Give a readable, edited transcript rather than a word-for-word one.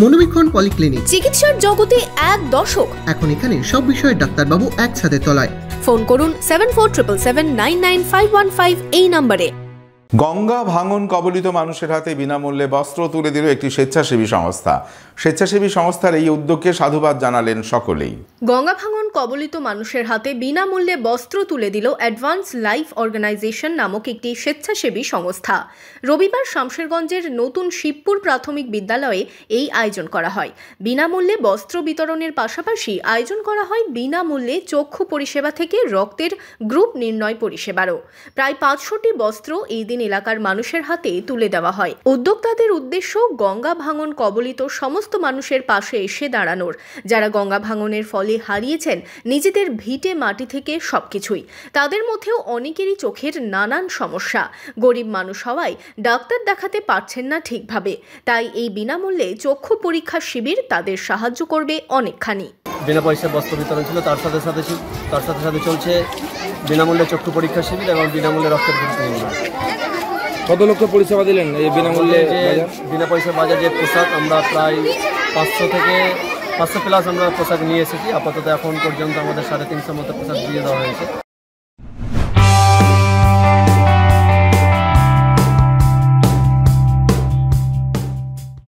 মনোবীক্ষণ polyclinic, চিকিৎসার জগতে এক দশক। এখন এখানে সব বিষয়ে ডাক্তারবাবু একসাথে তলায়। ফোন করুন 7477999515 এই নম্বরে। গঙ্গা ভাঙন কবলিত মানুষের হাতে বিনামূল্যে বস্ত্র তুলে দিল একটি স্বেচ্ছাসেবী সংস্থা। স্বেচ্ছাসেবী সংস্থার এই উদ্যোগকে সাধুবাদ জানালেন সকলেই। গঙ্গা ভাঙন কবলিত মানুষের হাতে বিনামূল্যে বস্ত্র তুলে দিল অ্যাডভান্স লাইফ অর্গানাইজেশন নামক একটি স্বেচ্ছাসেবী সংস্থা। রবিবার শামশেরগঞ্জের নতুন শিবপুর প্রাথমিক বিদ্যালয়ে এই আয়োজন করা হয়। বিনামূল্যে বস্ত্র বিতরণের পাশাপাশি আয়োজন করা হয় বিনামূল্যে চক্ষু পরিষেবা থেকে রক্তের গ্রুপ নির্ণয় পরিষেবারও। প্রায় 500টি বস্ত্র এই দিন এলাকার মানুষের হাতে তুলে দেওয়া হয়। উদ্যোক্তাদের উদ্দেশ্য গঙ্গা ভাঙন কবলিত সমস্ত মানুষের পাশে এসে দাঁড়ানোর, যারা গঙ্গা ভাঙনের ফলে হারিয়েছেন নিজেদের ভিটে মাটি থেকে সবকিছুই। তাদের মধ্যেও অনেকেরই চোখের নানান সমস্যা, গরিব মানুষ হওয়ায় ডাক্তার দেখাতে পারছেন না ঠিকভাবে। তাই এই বিনামূল্যে চক্ষু পরীক্ষা শিবির তাদের সাহায্য করবে অনেকখানি। বিনা পয়সা বস্ত্র বিতরণ ছিল, তার সাথে সাথে চলছে বিনামূল্যে চক্ষু পরীক্ষা শিবির এবং বিনামূল্যে রক্তের পরীক্ষা। কত লক্ষ পরিষেবা দিলেন এই বিনামূল্যে? বিনা পয়সা বাজার যে পোশাক আমরা প্রায় 500 থেকে 500 প্লাস আমরা পোশাক নিয়ে এসেছি। আপাতত এখন পর্যন্ত আমাদের 350 মতো পোশাক দিয়ে দেওয়া হয়েছে।